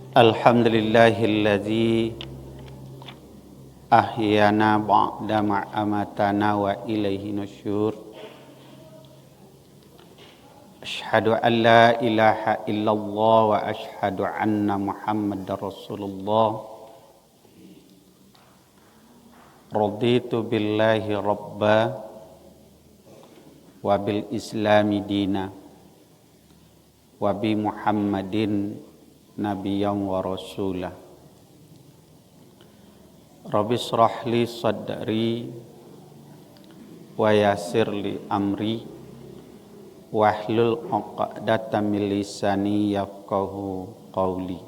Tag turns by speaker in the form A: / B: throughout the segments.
A: Alhamdulillahilladzi ahyana ba'da ma'amatana wa ilaihi nusyur. Asyhadu an la ilaha illallah wa asyhadu anna Muhammadar Rasulullah. Raditu billahi rabba wa bil islami dina wa bi Muhammadin nabiyyan wa rasulah. Rabbi shrah li sadri wa yassir li amri wahlul 'uqdatam min lisani yafqahu qawli.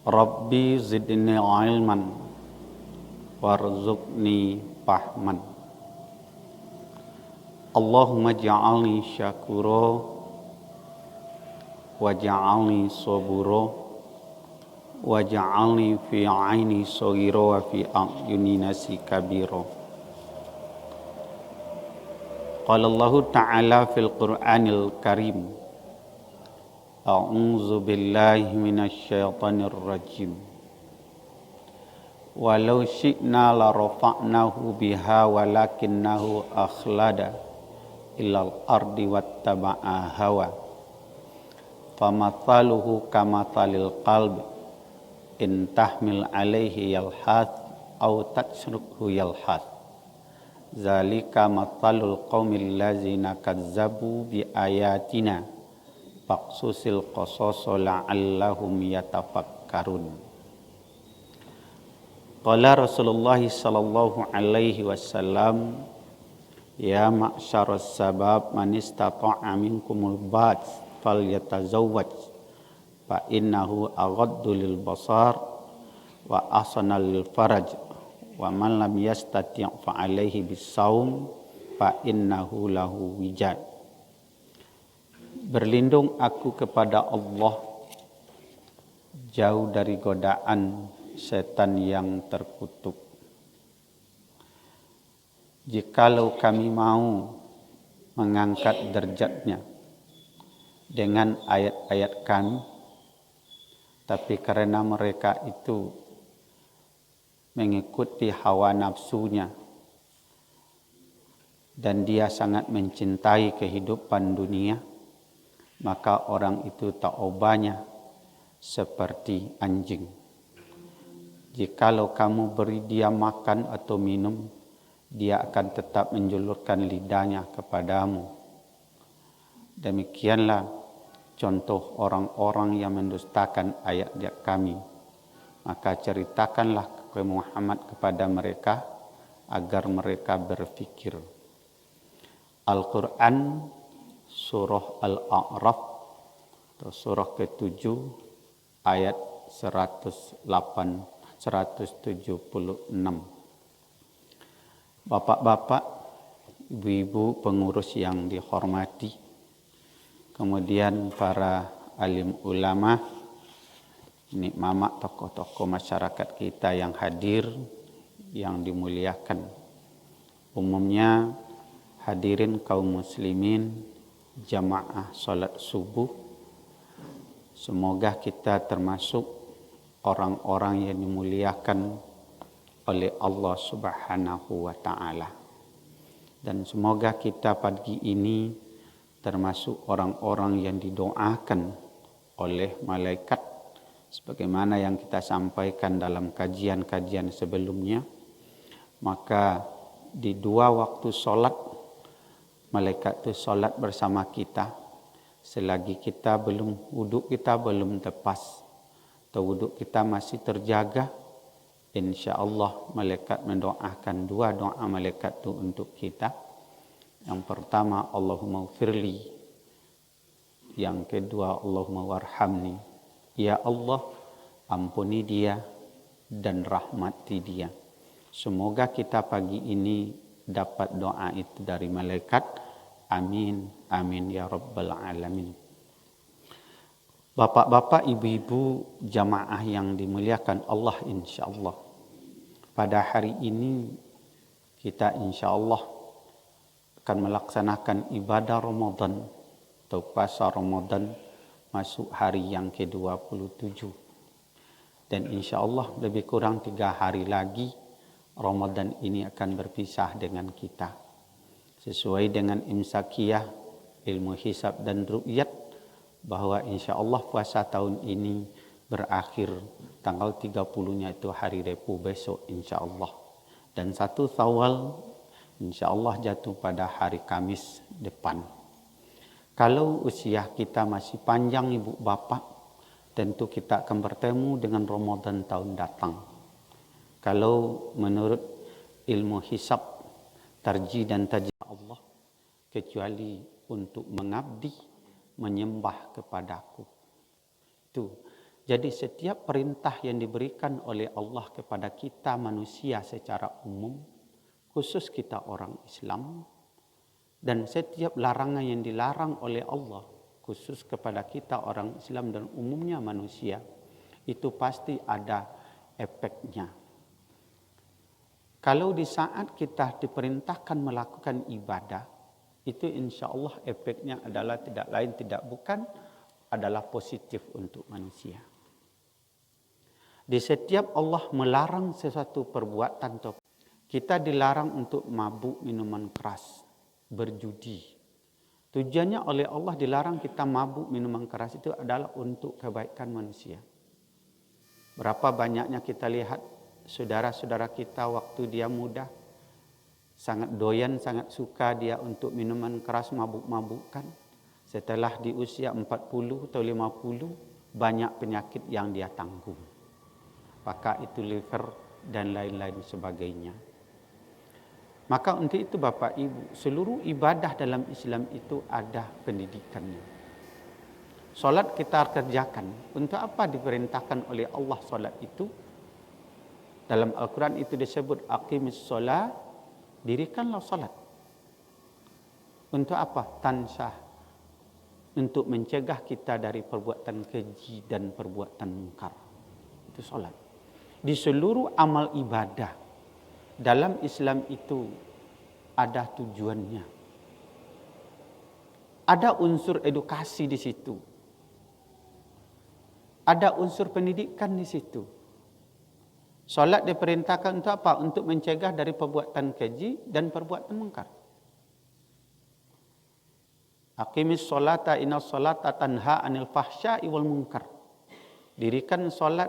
A: Rabbi zidni ilman warzuqni fahman. Allahumma ja'alni syakura waj'alni sabura waj'alni fi 'aini saghira wa fi a'yuni nasi kabira. Qala Allah Ta'ala fil Qur'anil Karim, a'udzu billahi minasy syaithanir rajim. Walau syi'na la rafa'nahu biha walakinnahu akhlada ilal ardi wattaba'a hawa. Famathaluhu kamathalil qalbi in tahmil alaihi yalhath aw tatsrukhu yalhath. Zalika mathalul qaumil ladzina kazzabu bi ayatina faqsusil qasasa la'allahum yatafakkarun. Qala Rasulullah sallallahu alaihi wasallam, ya ma'syaras sabab man istata'a minkumul ba'ats falyatazawwaj fa innahu aghaddu lil basar wa ahsana lil faraj wa man lam yastati' fa alaihi bisawm fa innahu lahu wija. Berlindung aku kepada Allah jauh dari godaan setan yang terkutuk. Jikalau kami mau mengangkat derajatnya dengan ayat-ayat kami, tapi karena mereka itu mengikuti hawa nafsunya dan dia sangat mencintai kehidupan dunia, maka orang itu taubahnya seperti anjing. Jikalau kamu beri dia makan atau minum, dia akan tetap menjulurkan lidahnya kepadamu. Demikianlah contoh orang-orang yang mendustakan ayat-ayat kami. Maka ceritakanlah ke Muhammad kepada mereka agar mereka berfikir. Al-Quran surah Al-A'raf atau surah ke-7 ayat 176. Bapak-bapak, ibu-ibu pengurus yang dihormati, kemudian para alim ulama, ini mama tokoh-tokoh masyarakat kita yang hadir, yang dimuliakan. Umumnya hadirin kaum muslimin jamaah salat subuh. Semoga kita termasuk orang-orang yang dimuliakan oleh Allah Subhanahu wa ta'ala. Dan semoga kita pagi ini termasuk orang-orang yang didoakan oleh malaikat sebagaimana yang kita sampaikan dalam kajian-kajian sebelumnya. Maka di 2 waktu sholat, malaikat itu sholat bersama kita selagi kita belum wuduk, kita belum tepas atau wuduk kita masih terjaga. InsyaAllah malaikat mendoakan 2 doa malaikat itu untuk kita. Yang pertama, Allahumma ghfirli. Yang kedua, Allahumma warhamni. Ya Allah, ampuni dia dan rahmati dia. Semoga kita pagi ini dapat doa itu dari malaikat. Amin, amin ya rabbal alamin. Bapak-bapak, ibu-ibu jamaah yang dimuliakan Allah insyaAllah. Pada hari ini kita insyaAllah akan melaksanakan ibadah Ramadan atau puasa Ramadan masuk hari yang ke-27. Dan insya Allah lebih kurang 3 hari lagi Ramadan ini akan berpisah dengan kita. Sesuai dengan imsakiyah, ilmu hisab dan ru'yat, bahwa insya Allah puasa tahun ini berakhir tanggal 30-nya itu hari Repu besok insya Allah. Dan 1 Syawal insya Allah jatuh pada hari Kamis depan. Kalau usia kita masih panjang ibu bapak, tentu kita akan bertemu dengan Ramadan tahun datang. Kalau menurut ilmu hisab, tarjih dan tajih Allah, kecuali untuk mengabdi, menyembah kepadaku. Itu. Jadi setiap perintah yang diberikan oleh Allah kepada kita manusia secara umum, khusus kita orang Islam, dan setiap larangan yang dilarang oleh Allah, khusus kepada kita orang Islam dan umumnya manusia, itu pasti ada efeknya. Kalau di saat kita diperintahkan melakukan ibadah, itu insya Allah efeknya adalah tidak lain tidak bukan adalah positif untuk manusia. Di setiap Allah melarang sesuatu perbuatan, kita dilarang untuk mabuk minuman keras, berjudi. Tujuannya oleh Allah dilarang kita mabuk minuman keras itu adalah untuk kebaikan manusia. Berapa banyaknya kita lihat saudara-saudara kita waktu dia muda, sangat doyan, sangat suka dia untuk minuman keras, mabuk-mabukkan. Setelah di usia 40 atau 50, banyak penyakit yang dia tanggung. Apakah itu liver dan lain-lain sebagainya. Maka untuk itu Bapak Ibu, seluruh ibadah dalam Islam itu ada pendidikannya. Solat kita kerjakan. Untuk apa diperintahkan oleh Allah solat itu? Dalam Al-Quran itu disebut aqimis solat, dirikanlah solat. Untuk apa? Tansah. Untuk mencegah kita dari perbuatan keji dan perbuatan mungkar. Itu solat. Di seluruh amal ibadah dalam Islam itu ada tujuannya. Ada unsur edukasi di situ. Ada unsur pendidikan di situ. Solat diperintahkan untuk apa? Untuk mencegah dari perbuatan keji dan perbuatan mungkar. Aqimis solata inna solata tanha anil fahsya'i wal munkar. Dirikan solat,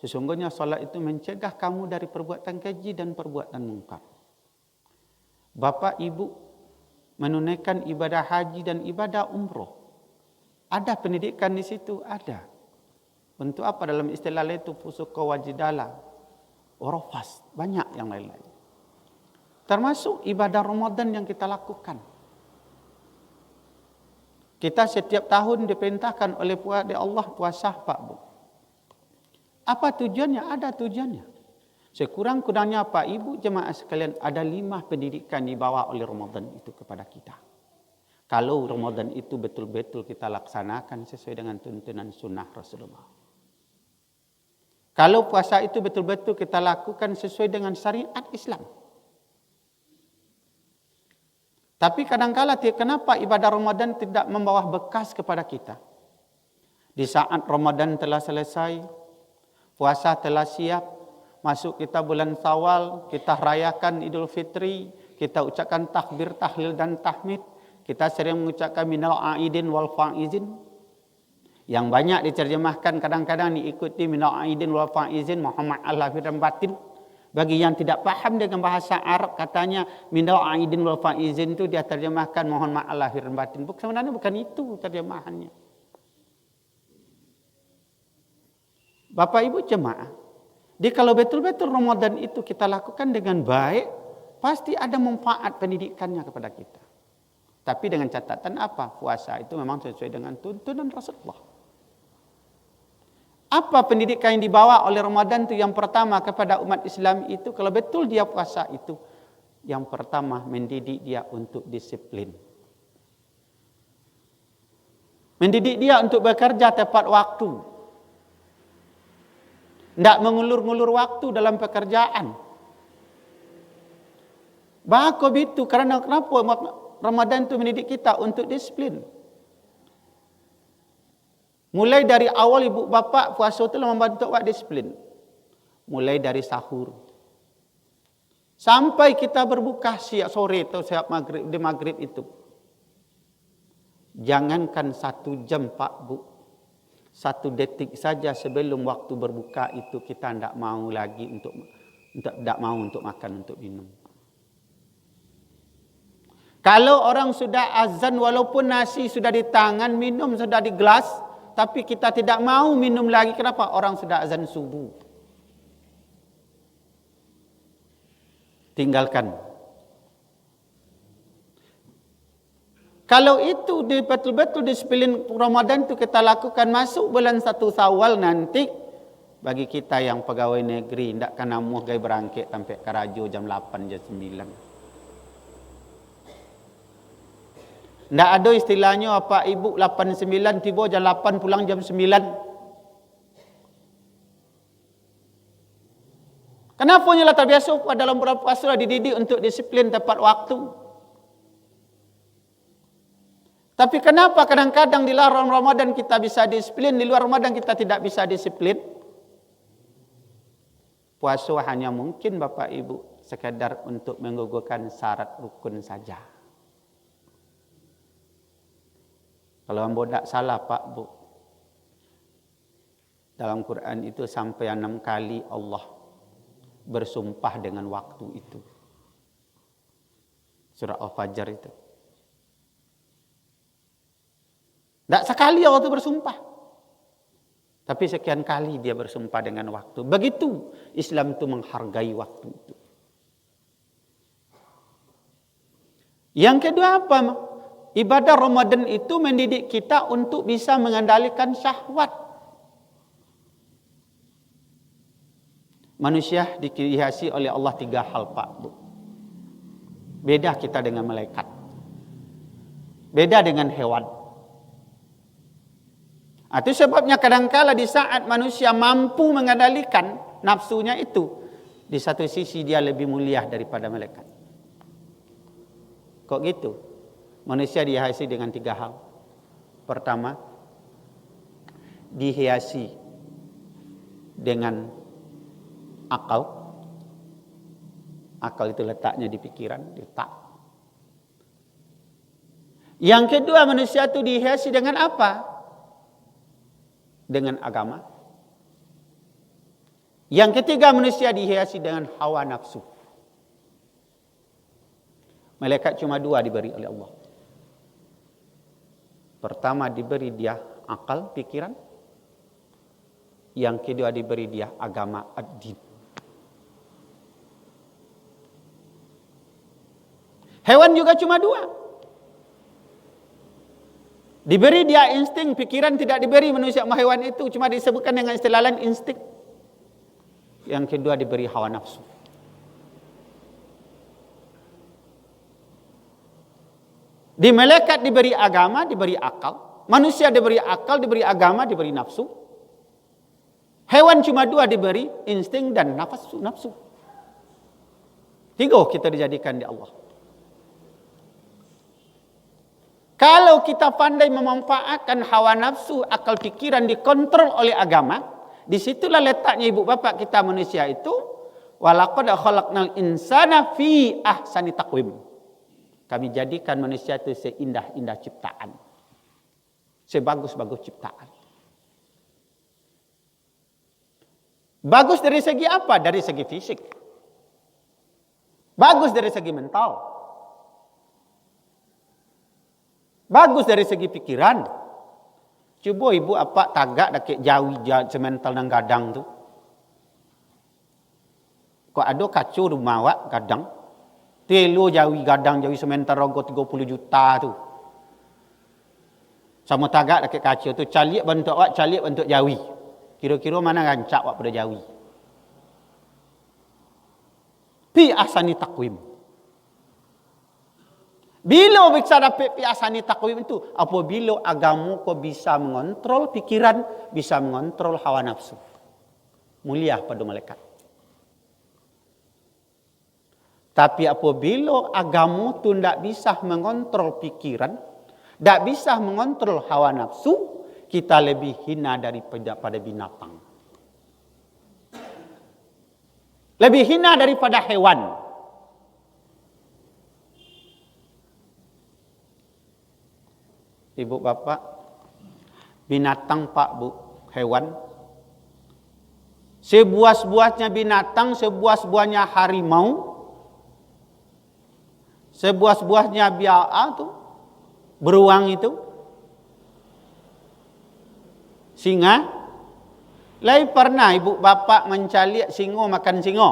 A: sesungguhnya solat itu mencegah kamu dari perbuatan keji dan perbuatan mungkar. Bapak Ibu menunaikan ibadah haji dan ibadah umroh. Ada pendidikan di situ, ada. Untuk apa? Dalam istilah itu fusuqa wajidala, orofas, banyak yang lain-lain. Termasuk ibadah Ramadan yang kita lakukan. Kita setiap tahun diperintahkan oleh Allah puasa, Pak Bu. Apa tujuannya? Ada tujuannya. Sekurang-kurangnya Pak Ibu jemaah sekalian, ada 5 pendidikan dibawa oleh Ramadan itu kepada kita. Kalau Ramadan itu betul-betul kita laksanakan sesuai dengan tuntunan sunnah Rasulullah. Kalau puasa itu betul-betul kita lakukan sesuai dengan syariat Islam. Tapi kadang-kala kenapa ibadah Ramadan tidak membawa bekas kepada kita? Di saat Ramadan telah selesai, puasa telah siap, masuk kita bulan Syawal, kita rayakan Idul Fitri, kita ucapkan takbir, tahlil dan tahmid, kita sering mengucapkan minal aidin wal faizin. Yang banyak diterjemahkan kadang-kadang diikuti minal aidin wal faizin Muhammad al-lahir dan batin. Bagi yang tidak paham dengan bahasa Arab, katanya minal aidin wal faizin itu dia terjemahkan mohon maaf lahir dan batin. Sebenarnya bukan itu terjemahannya. Bapak Ibu jemaah, kalau betul-betul Ramadan itu kita lakukan dengan baik, pasti ada manfaat pendidikannya kepada kita. Tapi dengan catatan apa? Puasa itu memang sesuai dengan tuntunan Rasulullah. Apa pendidikan yang dibawa oleh Ramadan itu? Yang pertama kepada umat Islam itu, kalau betul dia puasa itu, yang pertama mendidik dia untuk disiplin. Mendidik dia untuk bekerja tepat waktu. Tidak mengulur-ngulur waktu dalam pekerjaan. Bahkan itu karena kenapa Ramadan itu mendidik kita untuk disiplin. Mulai dari awal ibu bapa puasa itu membantu awak disiplin. Mulai dari sahur. Sampai kita berbuka siap sore atau siap maghrib, di maghrib itu. Jangankan 1 jam Pak Bu. 1 detik saja sebelum waktu berbuka itu kita tidak mau lagi untuk makan, untuk minum. Kalau orang sudah azan walaupun nasi sudah di tangan, minum sudah di gelas, tapi kita tidak mau minum lagi. Kenapa? Orang sudah azan subuh. Tinggalkan. Kalau itu betul-betul disiplin Ramadan itu kita lakukan, masuk bulan 1 Syawal nanti, bagi kita yang pegawai negeri, tidak kena muh gaya berangkat sampai Karajo jam 8, jam 9. Tidak ada istilahnya apa ibu 8-9 tiba jam 8 pulang jam 9. Kenapa nyalah terbiasa dalam berpuasa dididik untuk disiplin tepat waktu. Tapi kenapa kadang-kadang di luar Ramadan kita bisa disiplin, di luar Ramadan kita tidak bisa disiplin? Puasa hanya mungkin Bapak Ibu sekadar untuk menggugurkan syarat rukun saja. Kalau ambo tidak salah Pak Bu, dalam Quran itu sampai 6 kali Allah bersumpah dengan waktu itu. Surah Al-Fajr itu. Tidak sekali Allah itu bersumpah. Tapi sekian kali dia bersumpah dengan waktu. Begitu Islam itu menghargai waktu itu. Yang kedua apa? Ibadah Ramadan itu mendidik kita untuk bisa mengendalikan syahwat. Manusia dihiasi oleh Allah 3 hal Pak Bu. Beda kita dengan malaikat. Beda dengan hewan. Itu sebabnya kadangkala di saat manusia mampu mengendalikan nafsunya itu, di satu sisi dia lebih mulia daripada malaikat. Kok gitu? Manusia dihiasi dengan 3 hal. Pertama, dihiasi dengan akal. Akal itu letaknya di pikiran, di otak. Yang kedua, manusia itu dihiasi dengan apa? Dengan agama. Yang ketiga, manusia dihiasi dengan hawa nafsu. Malaikat cuma 2 diberi oleh Allah. Pertama diberi dia akal, pikiran. Yang kedua diberi dia agama, ad-din. Hewan juga cuma 2. Diberi dia insting, pikiran tidak diberi manusia sama hewan itu. Cuma disebutkan dengan istilah lain insting. Yang kedua diberi hawa nafsu. Di malaikat diberi agama, diberi akal. Manusia diberi akal, diberi agama, diberi nafsu. Hewan cuma 2 diberi insting dan nafsu. 3 kita dijadikan di Allah. Kalau kita pandai memanfaatkan hawa nafsu, akal pikiran dikontrol oleh agama, disitulah letaknya ibu bapak kita manusia itu. Walaqad khalaqnal insana fi ahsani taqwim. Kami jadikan manusia itu seindah-indah ciptaan. Sebagus-bagus ciptaan. Bagus dari segi apa? Dari segi fisik. Bagus dari segi mental. Bagus dari segi pikiran. Coba ibu apa tagak dak jawi semental nang gadang tu. Kok ada kacau rumah awak gadang. Telo jawi gadang jawi semental rogo 30 juta tu. Sama tagak dak kacau tu caliak bentuk awak, caliak bentuk jawi. Kira-kira mana rancak awak pada jawi. Pi ahsani taqwim. Bila bisa dapat pi ahsani taqwim itu? Apabila agama kau bisa mengontrol pikiran, bisa mengontrol hawa nafsu. Mulia pada malaikat. Tapi apabila agama tu tidak bisa mengontrol pikiran, tidak bisa mengontrol hawa nafsu, kita lebih hina daripada binatang. Lebih hina daripada hewan. Ibu bapak, binatang pak bu, hewan. Sebuas-buasnya binatang, sebuas-buasnya harimau, sebuas-buasnya biaa tu, beruang itu, singa. Lai pernah ibu bapak mencari singo makan singo?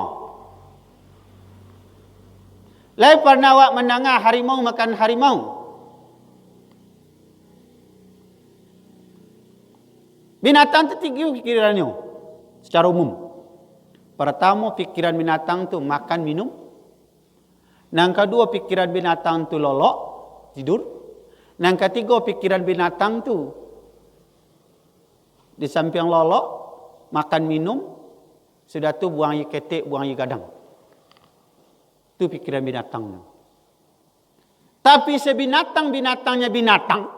A: Lai pernah awak mendengar harimau makan harimau? Binatang itu tiga pikirannya secara umum. Pertama, pikiran binatang itu makan minum. Yang kedua, pikiran binatang itu lolok, tidur. Yang ketiga, pikiran binatang itu di samping lolok, makan minum, sudah tu buang air ketek, buang air gadang. Itu pikiran binatang. Tapi sebinatang-binatangnya binatang,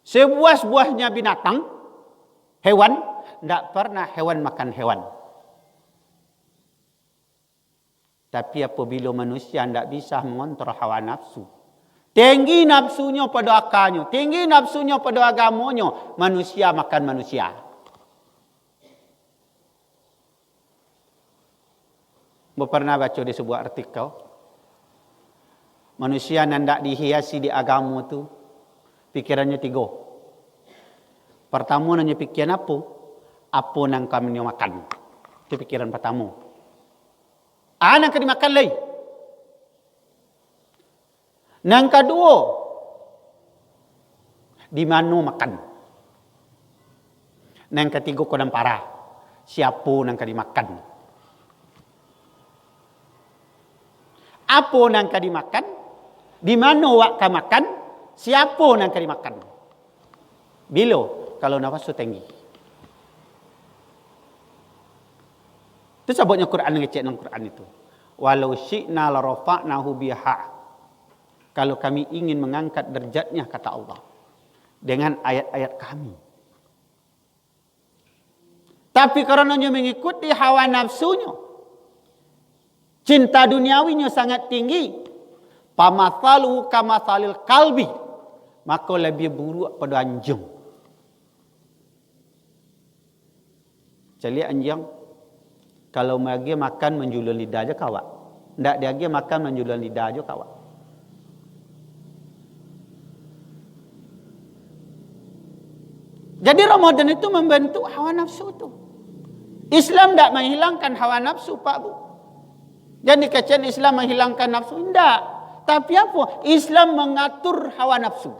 A: sebuah-buahnya binatang, hewan, tidak pernah hewan makan hewan. Tapi apabila manusia tidak bisa mengontrol hawa nafsu, tinggi nafsunya pada akalnya, tinggi nafsunya pada agamanya, manusia makan manusia. Saya pernah baca di sebuah artikel, manusia yang tidak dihiasi di agama itu, pikirannya tiga. Pertama nanya pikiran apa yang kami makan. Itu pikiran pertama. Yang akan dimakan lagi. Yang kedua, di mana makan. Yang ketiga, kodam parah. Siapa yang akan dimakan. Apa yang akan dimakan. Di mana akan makan. Siapa yang akan dimakan. Bila? Kalau nafsu tinggi. Itu sebabnya Quran ngecek dalam Quran itu. Walau syi'na la rafa'nahu biha. Kalau kami ingin mengangkat derajatnya, kata Allah, dengan ayat-ayat kami. Tapi karenanya mengikuti hawa nafsunya, cinta duniawinya sangat tinggi, pamathalu kamathalil kalbi, maka lebih buruk pada anjing. Jadi anjing, kalau dia makan menjulang lidah aja kawak. Tidak dia makan menjulang lidah aja kawak. Jadi Ramadan itu membentuk hawa nafsu itu. Islam tidak menghilangkan hawa nafsu Pak Bu. Jadi kacian Islam menghilangkan nafsu. Tidak. Tapi apa? Islam mengatur hawa nafsu.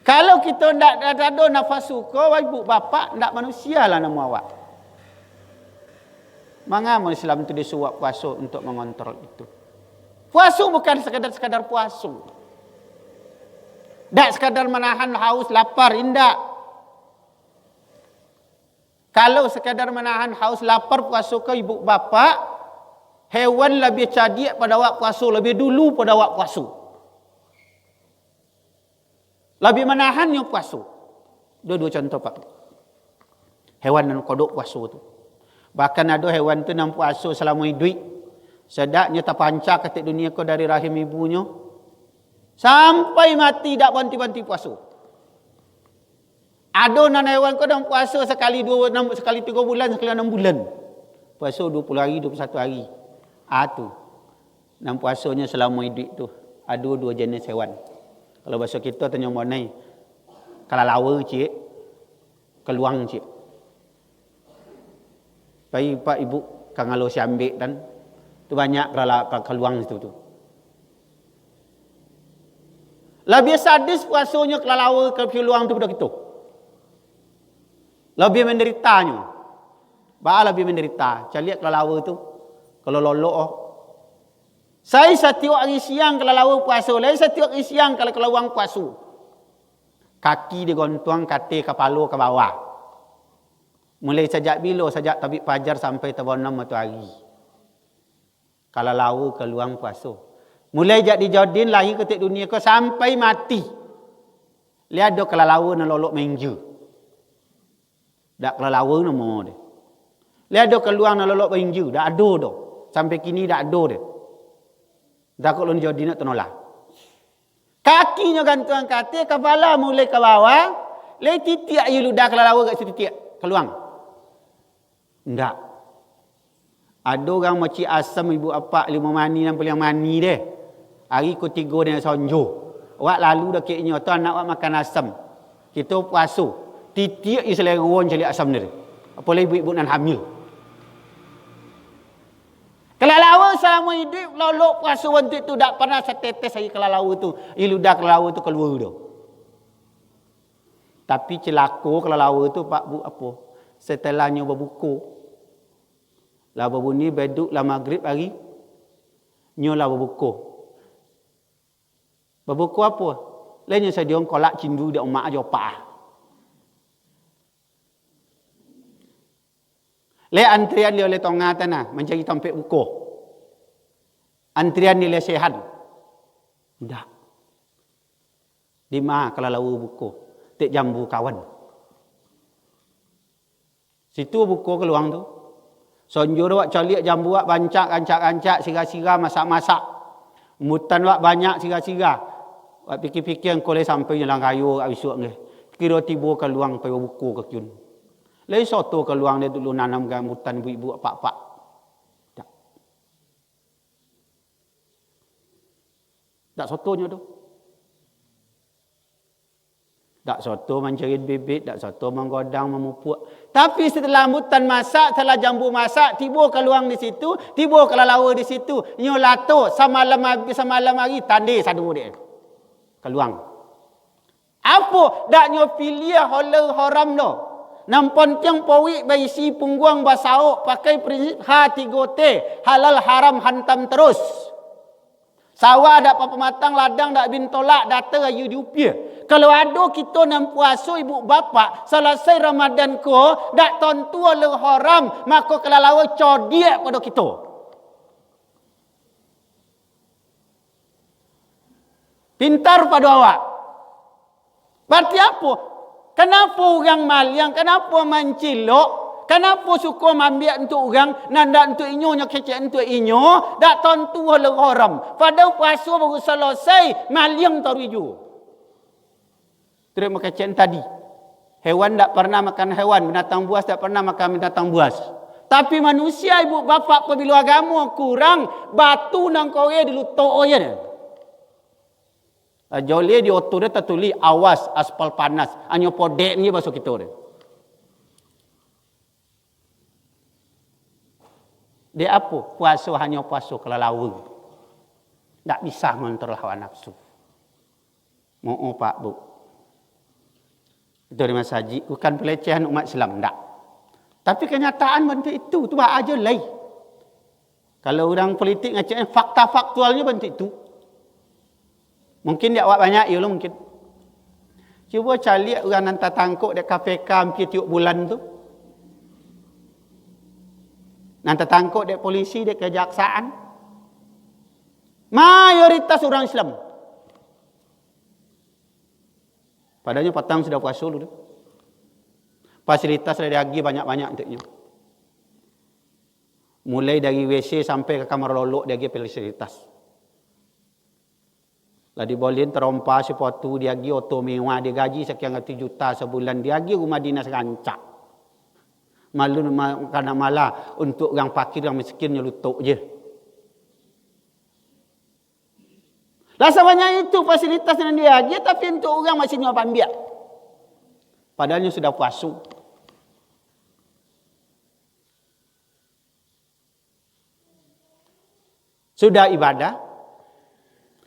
A: Kalau kita tidak ada nafas suka, ibu bapak tidak manusia lah nama awak. Mengapa Islam itu disuap puasa untuk mengontrol itu? Puasa bukan sekadar puasa. Tidak sekadar menahan haus lapar, tidak. Kalau sekadar menahan haus lapar puasa ke ibu bapak, hewan lebih cadik pada awak puasa, lebih dulu pada awak puasa. Lebih menahannya puasa. Dua contoh Pak. Hewan dan kodok puasa tu. Bahkan ada hewan tu yang puasa selama hidup. Sedaknya terpancar ketik dunia ko dari rahim ibunya. Sampai mati tak banti-banti puasa. Ada nan hewan ko yang puasa sekali 3 bulan, sekali 6 bulan. Puasa 20 hari, 21 hari. Tu. Dan puasanya selama hidup tu. Ada 2 jenis hewan. Kalau bahasa kita tanya monai, kalau lawa cik, keluang cik. Baik pak ibu, kalau si ambil dan tu banyak kalau keluang itu tu. Lebih sadis puasanya kalau lawa ke keluang tu pada kita. Lebih menderitanya. Bah lebih menderita. Cari kalau lawa tu, kalau lolok. Saya setiap hari siang kalau lawa puasa, lain setiap hari siang kalau keluang puasa. Kaki digontuang, kata kepala ke bawah. Mulai sejak bila, sejak tabik fajar sampai terbenam matahari. Kalau lawa keluang puasa. Mulai jadi jadin lahir ketik dunia ke sampai mati. Dia ada kelalawa nak lolok menja. Tak kelalawa nama dia. Dia ada keluar nak lolok menja. Tak ada dah. Sampai kini tak ada dia. Takut lon jadi nak ternolak. Kakinya gantungan katil, kepala mulai ke bawah. Lai titik ayu ludah kelalawa kat situ titik. Keluang. Tak. Ada orang macam asam ibu apak 5 mani 6 yang mani dia. Hari ketiga dia sonjo. Awak lalu dah keknya tu anak awak makan asam. Kita puasa. Titik is leron cari asam dia. Apalagi ibu-ibu nan hamil. Kelalawa selama hidup lolok puasa waktu itu tak pernah setetes lagi kelalawa tu. Iludah kelalawa tu keluar dah. Tapi celaka kelalawa tu pak bu apa? Setelahnya berbuku. Lah berbunyi beduk lah maghrib hari. Nyolah berbuku. Berbuku apa? Lainnya saya diorang kolak cindu dia umat aja opah. Le antrian dia oleh tengah tanah mencari tempat buku. Antrian dia sehat. Tak. Di mana kalau lalu buku? Tek jambu kawan. Situ buku keluang tu. Sonjur wak caliak jambu wak bancak, sira-sira, masak-masak. Mutan wak banyak sira-sira. Wak fikir-fikir engkau le sampai jalan kayu abisuk ni. Kira tiba keluang pai buku ke kyun. Lai soto keluang dia dulu nanam gambutan ibu-ibu apa-apa. Tak. Tak sotonya tu. Tak soto mencari bibit, tak soto menggodang, memupuk. Tapi setelah mutan masak, setelah jambu masak, tiba keluang di situ, tiba kelalawa di situ. Nyo lato semalam hari tandai sadu dia. Keluang. Apa dak nyo pilih halal haram no? Nampon tiang powik baisi pungguang basauk pakai prinsip H3T, halal haram hantam terus. Sawah dak apa matang, ladang dak bin tolak, data ayu diupia. Kalau ada kita nak puasa ibu bapa, selesai Ramadan ko, dak tentu halal haram, maka kelalawa codiak pada kita. Pintar pada awak. Berarti apa? Kenapa orang maliang? Kenapa mencilok? Kenapa suka ambil untuk orang? Nanda untuk inyo, nyak kecek untuk inyo. Tak tentu halal haram. Pada puasa baru selesai, maliang taruju. Terima kecek tadi. Hewan tak pernah makan hewan. Binatang buas tak pernah makan binatang buas. Tapi manusia ibu bapa apabila agama kurang, batu nang kowe dilutok je. Joleh di otor dia tertulis awas aspal panas. Hanya podek ni bahasa kita dia. Dia apa? Puasa hanya puasa kelalawa. Tak bisa mengontrol hawa nafsu. Mau pak bu. Itu di masjid. Bukan pelecehan umat Islam. Tak. Tapi kenyataan bentuk itu. Itu aja lain. Kalau orang politik ngacaknya fakta faktualnya bentuk itu. Mungkin dia awak banyak, ya mungkin. Cuba cari orang nanti tangkuk dia KPK hampir tiap bulan tu. Nanti tangkuk dia polisi, dia kejaksaan. Mayoritas orang Islam. Padahal petang sudah puasa dulu. Fasilitas dari lagi banyak-banyak untuknya. Mulai dari WC sampai ke kamar lolok dia lagi fasilitas. Lah dibolehin terompa sepatu dia lagi auto mewah dia gaji sekian ratus juta sebulan dia lagi rumah dinas rancak. Malu karena malah untuk orang fakir yang miskin nyelutuk je. Lah sebanyak itu fasilitas yang dia lagi tapi untuk orang masih nyuap ambil. Padahalnya sudah puasa. Sudah ibadah.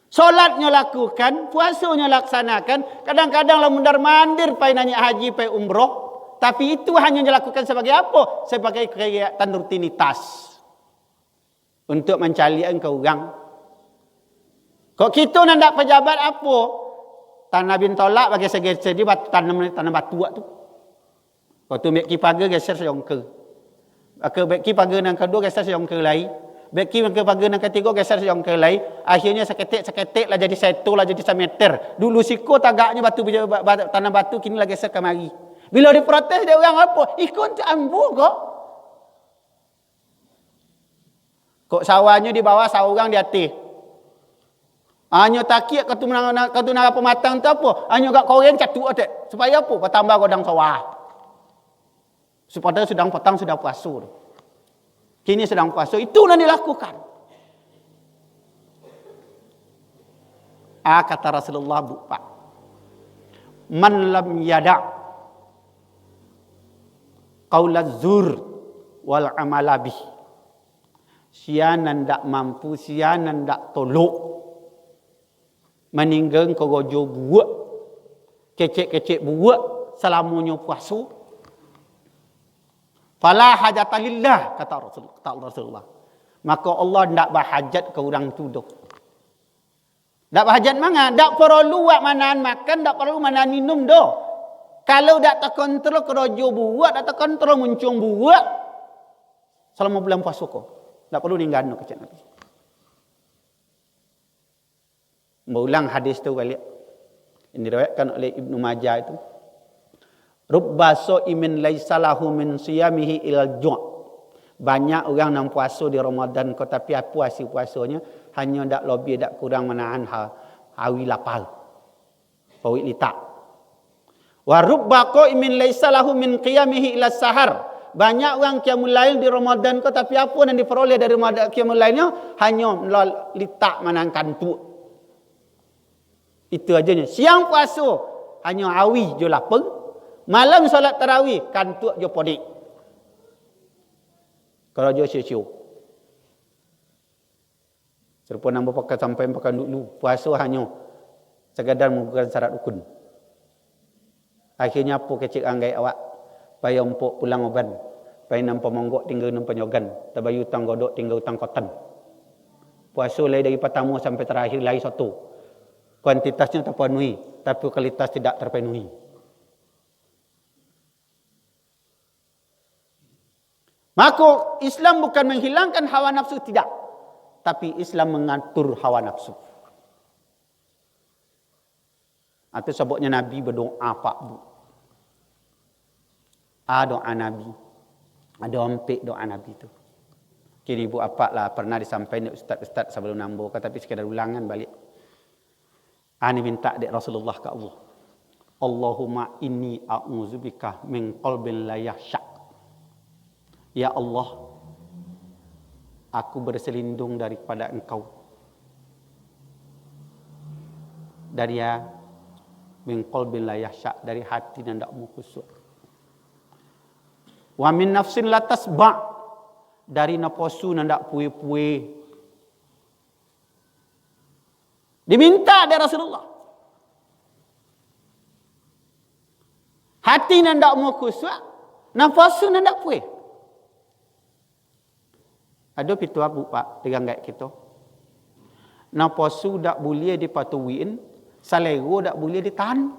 A: Solatnya lakukan, puasanya laksanakan. Kadang-kadang lah mundar-mandir pai nanya haji, pai umroh. Tapi itu hanya dilakukan sebagai apa? Sebagai kegiatan rutinitas. Untuk mencalian ke orang. Kok kita nak pejabat apa? Tanah bin tolak bagi segeser di tanah batu tu. Waktu mek kipaga geser seongke. Beki paga nang kedua geser seongke lain. Beki ke bagian yang ketiga geser yang ke lain. Akhirnya seketik lah jadi satu lah jadi 1 meter. Dulu siko tagaknya tanah batu kini lah geser kemari. Bila diprotes dia orang apa? Ikut ambu kok. Kok sawahnya di bawah, sawah orang di atas. Hanya takik katu nara pematang tu apa? Hanya kat koreng catuk atas. Supaya apa? Bertambah godang sawah. Supaya sedang petang sudah puasa tu. Kini sedang puasa, itu yang dilakukan. Kata Rasulullah Pak, man lam yada' qaulaz zur wal amala bih. Sianan tak mampu, sianan tak tolok. Meninggal kerojo buat, kecek-kecek buat selamanya puasa. Fala hajatalillah, kata Rasulullah. Maka Allah tidak berhajat ke orang tu dah. Tak berhajat mana? Tak perlu buat manaan makan, tak perlu manaan minum dah. Kalau tak terkontrol kerojo buat, tak terkontrol muncung buat, selama bulan puasa kau. Tak perlu ninggano kecil Nabi. Mengulang hadis tu balik. Ini diriwayatkan oleh Ibnu Majah itu. Rubba so'imin laisa lahu min siyamihi ilal ju'. Banyak orang yang puasa di Ramadan kau tapi apa hasil puasanya hanya tak lebih tak kurang menahan hawi lapar. Hawi litak. Wa rubba qa'imin laisa lahu min qiyamihi ila sahar. Banyak orang qiyamul lail di Ramadan kau tapi apa yang diperoleh dari qiyamul lailnya hanya litak menahan kantuk. Itu ajanya. Siang puasa hanya hawi je lapar. Malam solat tarawih kantuk je podik. Kalau je siu-siu. Serupa nambah pakai sampai pakai dulu. Puasa hanya sekadar mengukuhkan syarat rukun. Akhirnya apa kecil anggai awak. Payah empuk pulang oban. Payah nampak monggok tinggal nampak nyogan. Tabayu utang godok tinggal utang kotan. Puasa mulai dari pertama sampai terakhir lagi satu. Kuantitasnya terpenuhi. Tapi kualitas tidak terpenuhi. Maka Islam bukan menghilangkan hawa nafsu, tidak. Tapi Islam mengatur hawa nafsu. Itu sebabnya Nabi berdoa Pak Bu. Doa Nabi. Ada ompek doa Nabi itu. Kini ibu apa lah pernah disampaikan ustaz-ustaz sebelum nambah. Tapi sekadar ulangan balik. Ani minta dek Rasulullah ke Allah. Allahumma inni a'udzubika min qalbin la yahsya'. Ya Allah, aku berselindung daripada Engkau. Dari min qalbin la yahsya', dari hati yang tidak mau khusyuk. Wa min nafsin la tasba', dari nafsu yang tidak puye-puye. Diminta dari Rasulullah. Hati yang tidak mau khusyuk, nafsu yang tidak puye. Ada pitu abu Pak, dengan gaya kita. Naposu tak boleh dipatuin, salero tak boleh ditahan.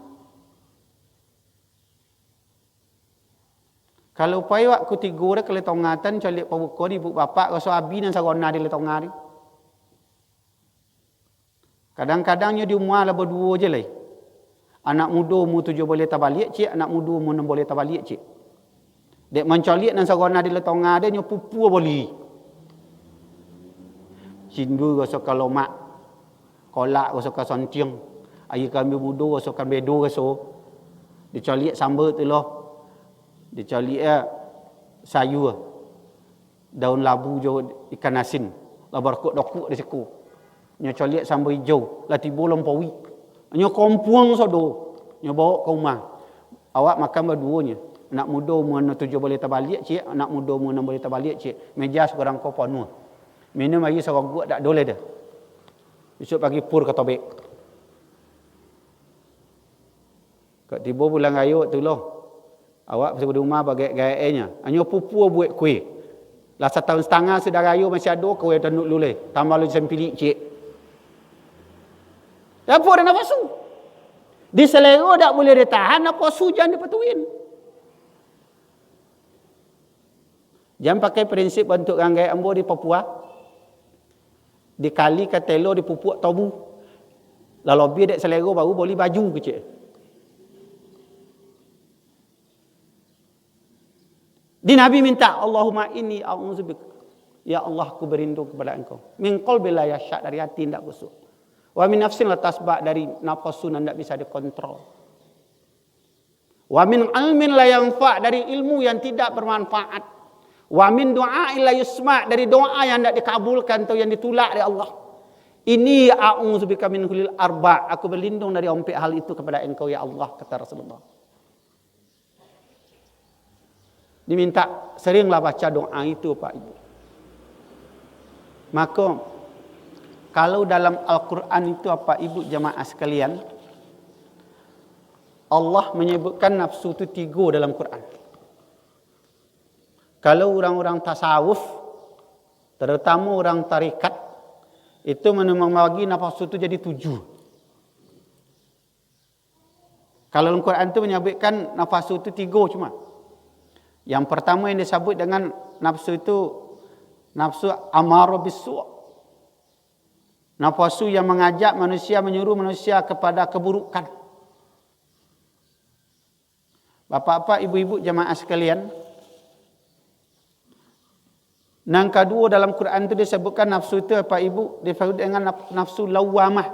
A: Kalau pai waktu tiga ke letongatan, calik pabuko ni ibu bapak, rasa abi dan sarona di letongari. Kadang-kadangnya di rumah lah berdua je lah. Anak muda mu 7 boleh tabalik cik, anak muda mu 6 boleh tabalik cik. Dek mencalik dan sarona di letongari, dia pupu boleh. Sindu rasakan lomak, kolak rasakan sontiang, air kambing muda rasakan bedo raso. Dicalik sambal tu lah, dicalik sayur, daun labu jo ikan asin, labar dokuk di siku. Nya calik sambal hijau, lah tiba lampaui. Nya kompuang sodo, nya bawa ke rumah. Awak makan berduanya. Anak muda mu 7 boleh terbalik cik, anak muda mu 6 boleh terbalik cik. Meja seorang kau penuh. Minum lagi seorang buat tak boleh dah. Besok pagi pur ke tobek. Kat tiba bulan raya tu lah. Awak pasal di rumah bagi gaya-gayanya. Hanya pupu buat kuih. Lah 1 tahun setengah sudah raya masih ada kuih tanduk luleh. Tambah lagi sempilik cik. Apa dah nafsu? Di selera tak boleh ditahan, nafsu jangan dipatuin. Jangan pakai prinsip bentuk ranggai ambo di Papua. Dikali ke telur dipupuk tobu. Lalu biar dek selera baru boleh baju kecil. Di Nabi minta, Allahumma inni a'udzubika. Ya Allah, aku berlindung kepada Engkau. Min qalbi la yasya, dari hati tidak kusuk. Wa min nafsin la tasba, dari nafsu yang tidak bisa dikontrol. Wa min ilmin la yanfa, dari ilmu yang tidak bermanfaat. Wa min du'a la yusma, dari doa yang tidak dikabulkan atau yang ditolak oleh Allah. Ini a'udzubika min hulil arba, aku berlindung dari empat hal itu kepada Engkau ya Allah, kata Rasulullah. Diminta seringlah baca doa itu Pak Ibu. Maka kalau dalam Al-Quran itu apa Ibu jamaah sekalian, Allah menyebutkan nafsu itu 3 dalam Quran. Kalau orang-orang tasawuf, terutama orang tarikat, itu membagi nafsu itu jadi 7. Kalau dalam Quran itu menyebutkan nafsu itu 3 cuma. Yang pertama yang disebut dengan nafsu itu nafsu amarah bisu'. Nafsu yang mengajak manusia, menyuruh manusia kepada keburukan. Bapak-bapak, ibu-ibu jamaah sekalian. Yang kedua dalam Quran itu disebutkan nafsu itu apa ibu? Disebut dengan nafsu lawamah.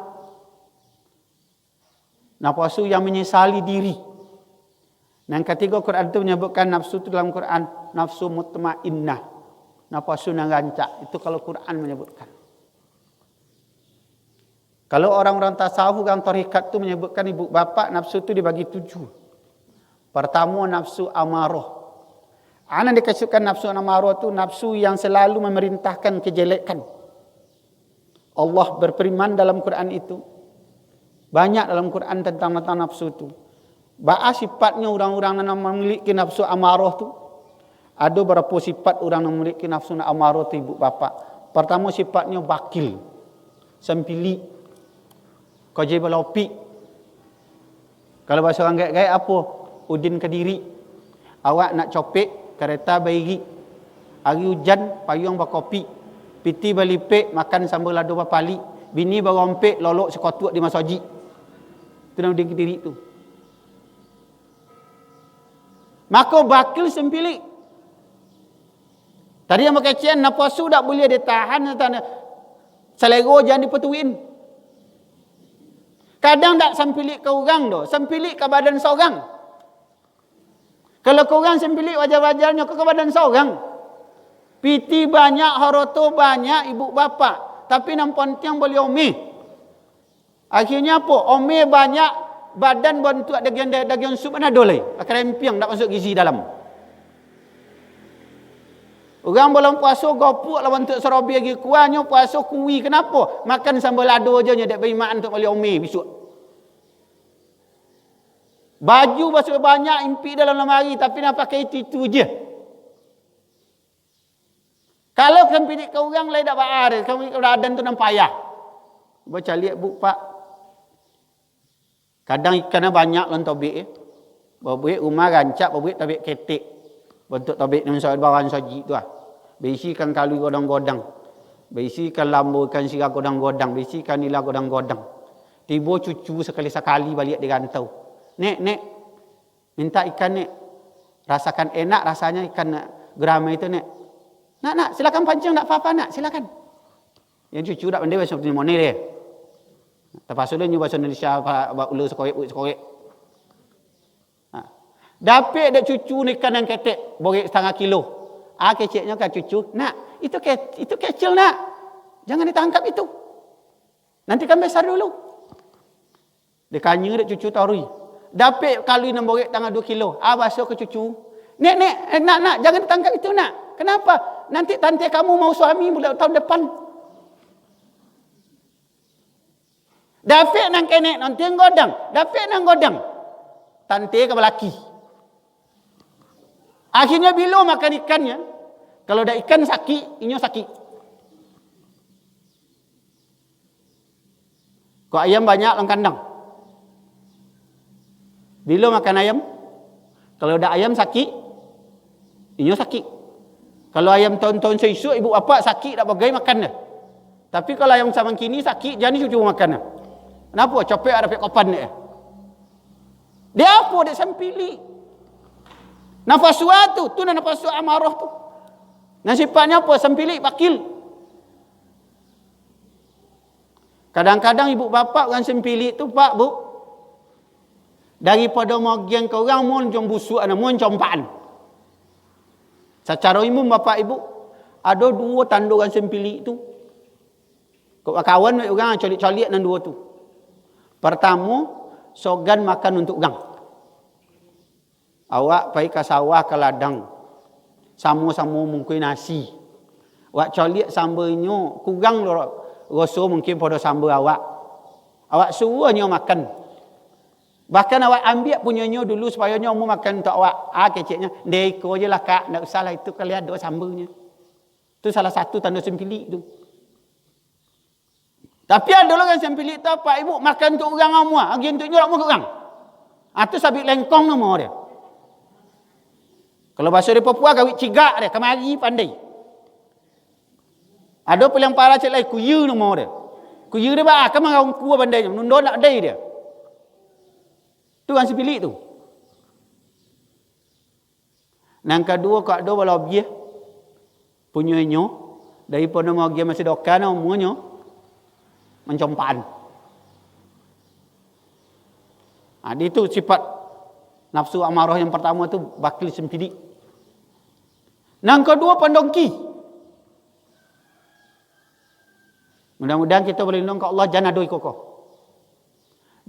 A: Nafsu yang menyesali diri. Yang ketiga Quran itu menyebutkan nafsu itu dalam Quran nafsu mutmainnah. Nafsu yang rancak. Itu kalau Quran menyebutkan. Kalau orang-orang tasawuf yang tarikat itu menyebutkan ibu bapa nafsu itu dibagi 7. Pertama nafsu amarah. Ana dikasihkan nafsu amarah itu nafsu yang selalu memerintahkan kejelekan. Allah berfirman dalam Quran itu. Banyak dalam Quran tentang nafsu itu. Ba'a sifatnya orang-orang yang memiliki nafsu amarah itu. Ada berapa sifat orang yang memiliki nafsu amarah itu ibu bapa. Pertama sifatnya bakil. Sempili. Kojai belopi. Kalau bahasa orang gaya-gaya apa? Udin Kediri. Awak nak copek, kereta bayi. Hari hujan, payung berkopi. Piti balipek, makan sambal lado berpali. Bini berompek, lolok sekotuk di masjid. Itu nama Udin Kediri itu. Maka bakil sempili. Tadi yang berkecian, nafsu tak boleh ditahan. Selera jangan dipetuin. Kadang tak sempilik ke orang tu, sempilik ke badan seorang. Kalau korang sempilik wajar-wajarnya ke badan seorang. Piti banyak, haroto banyak, ibu bapa. Tapi nampak yang boleh omeh. Akhirnya apa? Omeh banyak, badan bentuk daging sup mana doleh. Kerempiang tak masuk gizi dalam. Orang belum puasa gopuk lah bentuk serobi lagi kuahnya puasa kuih. Kenapa? Makan sambal lado aja nya dak berimaan untuk boleh omeh besok. Baju basuh banyak impi dalam lemari tapi nak pakai itu je. Kalau kempidik ke orang lain tak baar, kempidik ke badan tu nampak payah. Baca lihat bu pak. Kadang ikannya banyak lan tobek Babuik rumah rancak, babuik tobek ketek. Bentuk tobek dengan soal bawan saji tu ah. Berisikan kalui godang-godang. Berisikan lambu ikan sirah godang-godang, berisikan nila godang-godang. Tiba cucu sekali-sekali balik di rantau. Nek, minta ikan nek. Rasakan enak rasanya ikan geramai itu nek. Nak, silakan pancing, tak apa-apa nak, silakan. Yang cucu tak pandai bahasa Timur dia. Terpaksa dia bahasa Indonesia, ulu sekorek. Dapat dak cucu ni ikan yang ketek, borek 1/2 kilo. Kecilnya kan cucu. Nak, itu kecil nak. Jangan ditangkap itu. Nanti kan besar dulu. Dia kanya dak cucu tarui. Dapat kali nak borek 2 kilo. Basuh ke cucu. Nek, nak, jangan ditangkap itu nak. Kenapa? Nanti tante kamu mau suami bulan tahun depan. Dapat nang kenek, nanti godang. Dapat nang godang. Tante ke lelaki. Akhirnya bila makan ikannya, kalau dah ikan sakit, inyo sakit. Kok ayam banyak dalam kandang. Bila makan ayam, kalau dah ayam sakit, inyo sakit. Kalau ayam tahun-tahun seisuk, ibu bapa sakit tak bagai makan dah. Tapi kalau yang zaman kini sakit, jangan cucu makan. Kenapa? Copek ada pek kopan dia. Dia apa? Dia sempili. Nafas tu nafas amarah tu. Nah sifatnya apa? Sempili, bakil. Kadang-kadang ibu bapa orang sempili tu, Pak, Bu, daripada magian ke orang mun jom busuk ana mun compaan. Secara umum bapa ibu ada dua tanda orang sempili tu. Kau kawan orang colik-colik nan dua tu. Pertama, sogan makan untuk gang. Awak pergi ke sawah ke ladang. Sama-sama mungkin nasi. Awak colik sambalnya kurang rasa mungkin pada sambal awak. Awak suruhnya makan. Bahkan awak ambil punyanya dulu supaya nyomu makan untuk awak. Keciknya, deko je lah kak, tak usahlah itu kalian ada sambalnya. Itu salah satu tanda sempili tu. Tapi ada orang sempili tu, Pak Ibu makan untuk orang semua. Agi untuk nyuruh mu orang. Itu sabit lengkong nama dia. Kalau bahasa dia Papua, kawit cigak dia. Kemari pandai. Ada pun yang para cik lain, kuyu nama dia. Kuyu dia bah, kemang orang kuah pandai. Nundon nak pandai dia. Itu orang sempili tu. Yang kedua, kau ada walau biar. Punyanya. Daripada magi masih dokan, umurnya. Mencompaan. Itu sifat nafsu amarah yang pertama tu bakil sempili. Yang kedua pendongki. Mudah-mudahan kita berlindung ke Allah jangan adoi kokoh.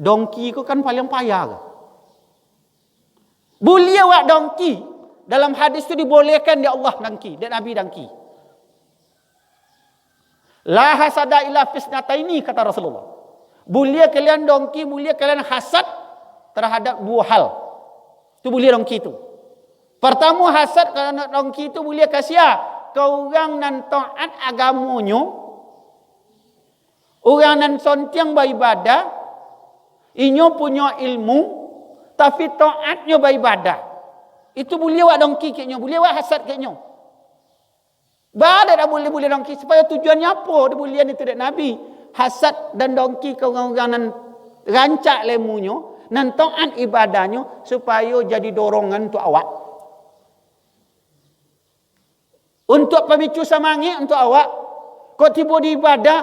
A: Dongki itu kan paling payah ke? Boleh awak dongki. Dalam hadis itu dibolehkan di Allah dongki, dan Nabi dongki. La hasada illa fisnataini kata Rasulullah. Boleh kalian dongki, boleh kalian hasad terhadap dua hal. Itu boleh dongki itu. Pertama hasad kerana dongki itu boleh kasih ke orang nan taat agamonyo. Orang nan sontiang beribadah, inyo punya ilmu tapi taatnya beribadah. Itu boleh awak dongki kenyo, boleh awak hasad kenyo. Badak dah boleh dongki. Supaya tujuannya apa? Dia boleh itu dari Nabi. Hasad dan dongki ke orang-orang nan rancak lemunyo. Nan taat ibadahnya. Supaya jadi dorongan untuk awak. Untuk pemicu semangat untuk awak. Kau tiba di ibadah.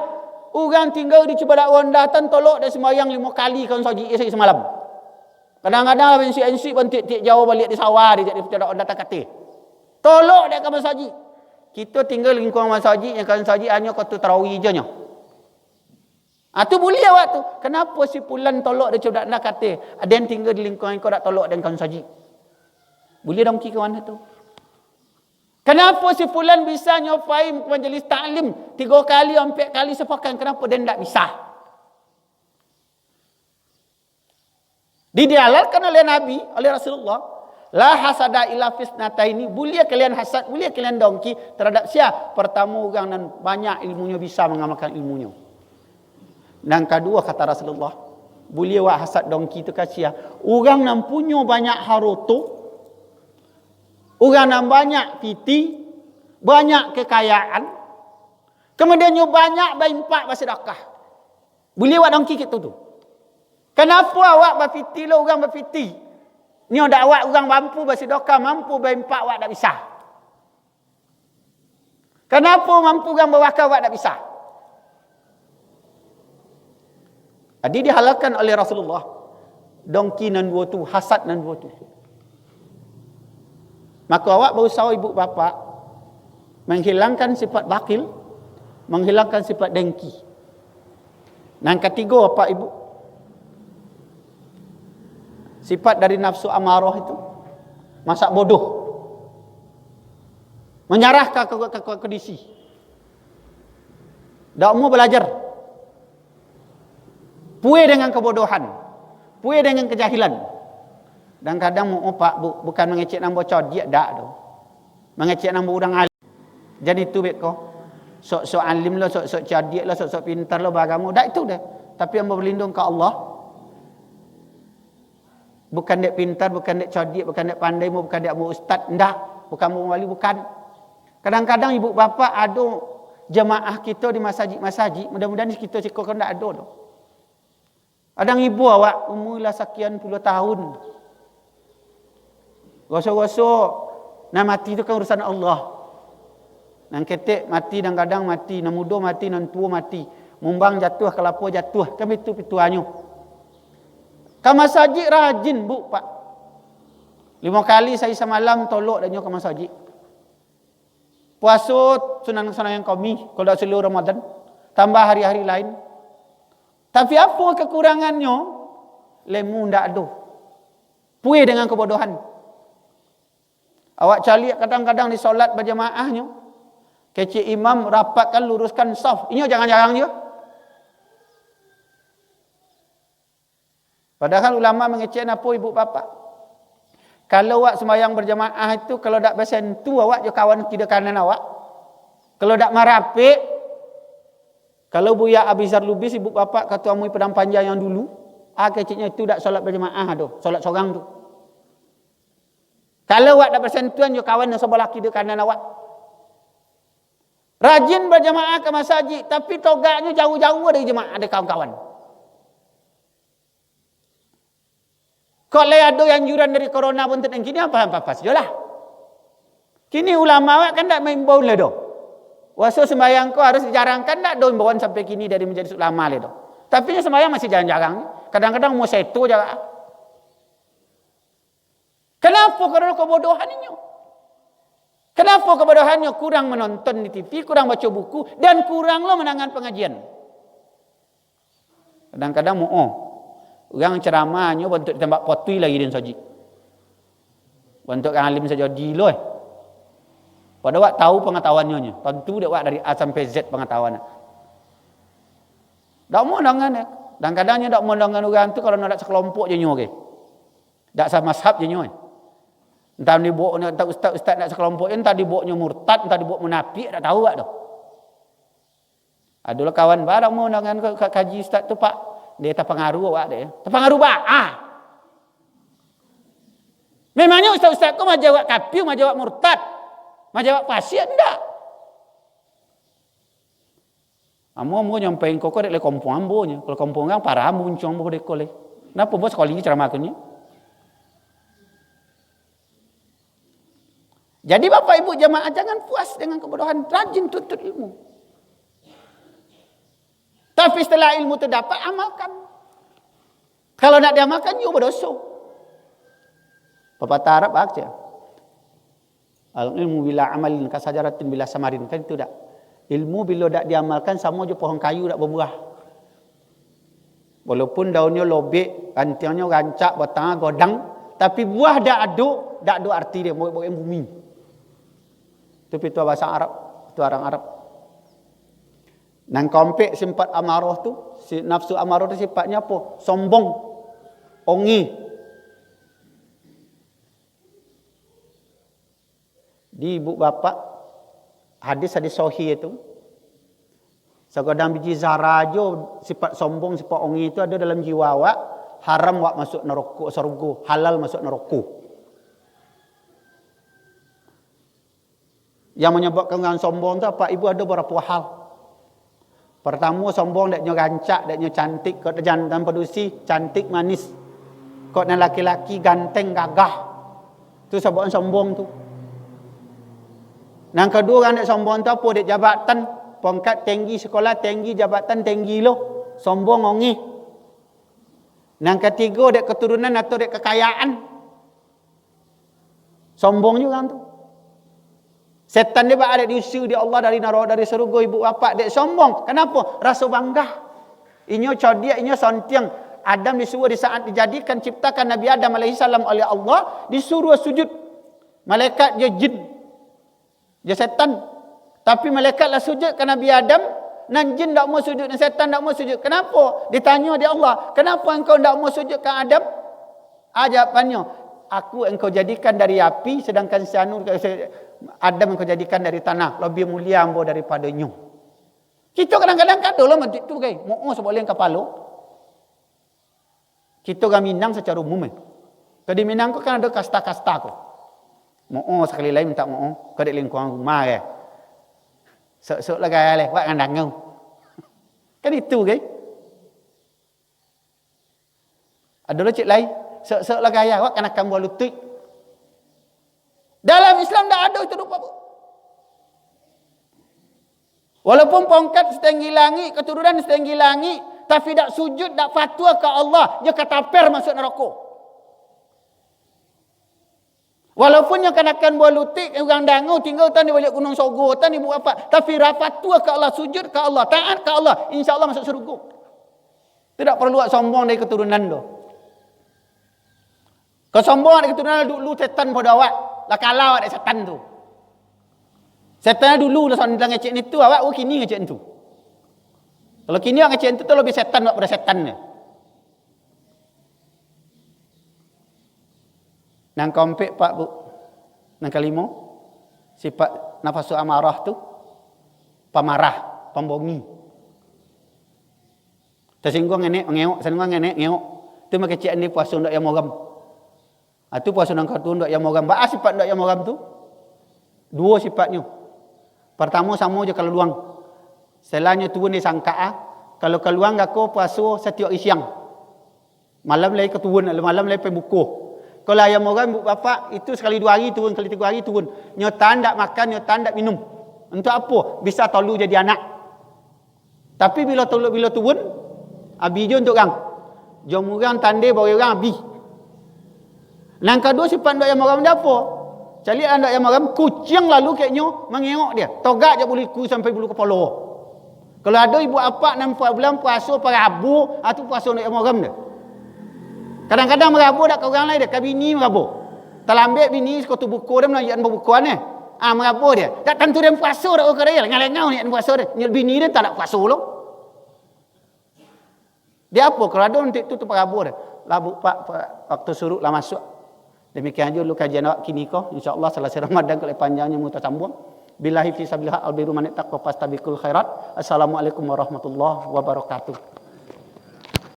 A: Orang tinggal di Cibadak orang datang. Tolok dia sembahyang 5 kali. Kau saji semalam. Kadang-kadang NC pun tiap jauh balik di sawah. Dia jadi Cibadak orang datang kata. Tolok dia kau saji. Kita tinggal lingkungan masjid yang kan masjid hanya kau tu tarawih je nya. Tu boleh awak tu. Kenapa si pulan tolak dia coba nak kata, ada yang tinggal di lingkungan kau tak tolak dan kan masjid. Boleh dongki ke mana tu? Kenapa si pulan bisa nyopai majlis taklim 3 kali 4 kali sepekan, kenapa dia tak bisa? Didialalkan oleh Nabi, oleh Rasulullah. La hasada illa fisnataini. Boleh kalian hasad, boleh kalian dongki terhadap siapa? Pertama orang dan banyak ilmunya bisa mengamalkan ilmunya. Dan kedua kata Rasulullah, boleh awak hasad dongki itu kasih orang yang punya banyak haroto, orang yang banyak piti, banyak kekayaan, kemudiannya banyak berimpak bersedekah. Boleh awak dongki gitu tu. Kenapa awak berpiti lah orang berpiti? Ni ada awak orang mampu bersedekah, mampu berimpak awak tak bisa. Kenapa mampu orang berwakaf awak tak bisa? Jadi dihalalkan oleh Rasulullah. Dongki nan dua tu, hasad nan dua tu. Maka awak berusaha ibu bapa menghilangkan sifat bakil, menghilangkan sifat dengki. Dan ketiga apa ibu? Sifat dari nafsu amarah itu masak bodoh, menyerah ke kondisi. Tak mau belajar, puas dengan kebodohan, puas dengan kejahilan. Dan kadang mau pak bukan mengecek nombor codiak dak tu, mengecek nombor orang alim. Jadi itu beko, sok alim lah, sok codiak lah, sok pintar lah beragama. Dak itu dah. Tapi yang berlindung ke Allah. Bukan dek pintar, bukan dek cerdik, bukan dek pandai, bukan dek ustaz, ndak, bukan wali, bukan. Kadang-kadang ibu bapa ada jemaah kita di masjid-masjid, mudah-mudahan kita kan tak ada tu. Ada ibu awak umurlah sekian puluh tahun. Gosok-gosok nak mati tu kan urusan Allah. Nang ketek mati, nang kadang mati, nang muda mati, nang tua mati. Mumbang jatuh, kelapa jatuh. Kan itu pituannya. Ke masjid rajin, Bu, Pak. 5 kali saya semalam tolok dan ke masjid. Puasa sunang-sunang yang kami kalau dah seluruh Ramadan. Tambah hari-hari lain. Tapi apa kekurangannya? Lemu ndak ada. Puih dengan kebodohan. Awak cari kadang-kadang di solat berjamaahnya. Kecik imam rapatkan luruskan saf. Ini jangan-jangan je. Padahal ulama mengecek apa ibu bapa. Kalau awak sembahyang berjamaah itu kalau tak bersentuh awak je kawan kiri kanan awak. Kalau tak marapik, kalau Buya Abizar Lubis ibu bapa ketua MUI Padang Panjang yang dulu, keciknya itu tak solat berjamaah tu, solat seorang tu. Kalau awak tak bersentuhan je kawan yang sebelah kiri kanan awak. Rajin berjamaah ke masjid, tapi togaknya jauh-jauh dari jemaah ada kawan-kawan. Kalau ada anjuran dari corona pun tentang kini apa-apa sajalah. Kini ulama awak kan tak main baul dah. Wasa sembahyang kau harus dijarangkan tak do imbauan sampai kini dari menjadi ulama le dah. Tapi sembahyang masih jarang-jarang. Kadang-kadang mau setu jaga. Kenapa? Karena kebodohan ini. Kenapa kebodohannya? Kurang menonton di TV, kurang baca buku, dan kurang lo menangan pengajian. Kadang-kadang orang ceramahnya bentuk ditembak potui lagi dia saja. Bentuk yang alim saja dilo. Pada awak tahu pengetahuannya. Tentu dia awak dari A sampai Z pengetahuannya. Tak mau dengan ya. Dan kadangnya tak mau dengan orang tu kalau nak sekelompok je nyoke. Tak sama mazhab je nyoke. Entah dibawa entah ustaz-ustaz nak sekelompok, entah dibawanya murtad, entah dibawa munafik, tak tahu tak tu. Adalah kawan barang mau dengan kaji ustaz tu Pak, dia terpengaruh awak dia. Terpengaruh bah. Memangnya ustaz-ustaz kau majawab kafir, majawab murtad, majawab fasik enggak? Ambo nyampein kok dek le kampung ambonya. Kalau kampung orang parah muncung ambo dek kole. Napa bos sekolah ini ceramah kunya? Jadi Bapak Ibu jamaah jangan puas dengan kebodohan, rajin tuntut ilmu. Tapi setelah ilmu terdapat, amalkan. Kalau nak diamalkan, you berdosa. Pepatah Arab baca. Al-ilmu bila amalin kasajaratin bila samarin. Kan itu tak? Ilmu bila tak diamalkan, sama je pohon kayu tak berbuah. Walaupun daunnya lobek, rantingnya rancak, batangnya godang, tapi buah tak ada arti dia, buah bumi. Itu bahasa Arab, itu orang Arab. Nang kompek sifat amarah tu, nafsu amarah tu sifatnya apa? Sombong, ongi. Di ibu bapa hadis-hadis sahih itu, segadang biji zarah aja sifat sombong, sifat ongi itu ada dalam jiwa awak, haram awak masuk neraka surga, halal masuk neraka. Yang menyebabkan dengan sombong tu apa? Ibu ada beberapa hal. Pertama, sombong daknya rancak, daknya cantik, kau jantan pedusi, cantik manis. Kau dan laki-laki ganteng gagah. Tu sebabnya sombong tu. Yang kedua kan dak sombong tu apa? Dak jabatan, pangkat tinggi sekolah, tinggi jabatan, tinggi lo. Sombong ongi. Yang ketiga dak keturunan atau dak kekayaan. Sombong juga kan tu. Setan dia ada diusir di Allah dari neraka, dari surga ibu bapa. Dia sombong. Kenapa? Rasa bangga. Inyo codiak, inyo sontiang. Adam disuruh di saat dijadikan, ciptakan Nabi Adam alaihi salam oleh Allah, disuruh sujud. Malaikat dia jin. Dia setan. Tapi malaikatlah sujud ke Nabi Adam, nan jin tak mau sujud, dan setan tak mau sujud. Kenapa? Ditanya dia Allah, kenapa engkau tak mau sujud ke Adam? Jawapannya, aku engkau jadikan dari api, sedangkan Adam engkau jadikan dari tanah, lebih mulia ambo daripadanya. Kita kadang-kadang kata lah macam tu kan, mau seboleh kepala. Kita orang Minang secara umum Kalau di Minang kan ada kasta-kasta ko. Mau sekali lain minta mau, kau dek lingkungan rumah Sok-sok lah gaya leh, buat ngandang ngau. Kan itu kan? Ada lah cik lain, sok-sok lah gaya, buat kanakan buah lutut. Dalam Islam tak ada itu rupa. Walaupun pongkat setinggi langit, keturunan setinggi langit, tapi tak sujud, tak fatwa ke Allah, dia kata per masuk neraka. Walaupun yang kanakan buah lutik, orang dangu, tinggal tan di balik gunung Sogo, tan di buat apa, tapi fatwa ke Allah, sujud ke Allah, taat ke Allah, insya-Allah masuk surga. Tidak perlu sombong dari keturunan tu. Kau sombong dari keturunan dulu setan pada awak, lah kalau ada setan tu. Setan dulu lah soal ngecek ni tu, awak kini ngecek tu. Kalau kini awak ngecek tu lebih setan pada setan ni. Nang kompek pak bu, nang kelima, sifat nafsu amarah tu, pemarah, pembongi. Tersinggung nenek ngewok, sengong nenek ngewok. Tu mak kecek ni puasa ndak yang mogam. Tu puasa nang kau ndak yang mogam. Ba sifat ndak yang mogam tu? Dua sifatnya. Pertama sama je kalau luang. Selainnya turun di sangkaa, kalau keluang aku puasa setiap siang. Malam lagi keturun, malam lagi pergi buku. Kalau ayam orang bapak itu sekali 2 hari turun, sekali 3 hari turun. Nyotan tak makan, nyotan tak minum. Untuk apa? Bisa tolu jadi anak. Tapi bila turun, abi je untuk orang. Jom orang tandai bawa orang abi. Yang kedua sifat ndak yang orang apa? Cari anak yang maram, kucing lalu kayaknya mengengok dia. Togak je bulu ku sampai bulu kepala. Kalau ada ibu apa 6 bulan puasa Rabu, itu puasa anak yang maram dia. Kadang-kadang merabu dak ke orang lain dia, ke bini merabu. Terlambat bini sekotu buku dia menayan bukuan ni. Merabu dia. Tak tentu dia puasa dak ke dia, ngalengau ni puasa dia. Nyel bini dia tak nak puasa lo. Dia apa? Kalau ada nanti tu merabu dia. Labu pak waktu suruh lah masuk. Demikian juga kajian awak kini ko, insya-Allah selesai Ramadan kalau panjangnya muta sambung. Billahi fi sabilillah albiru man taqwa fastabiqul khairat. Assalamualaikum warahmatullahi wabarakatuh.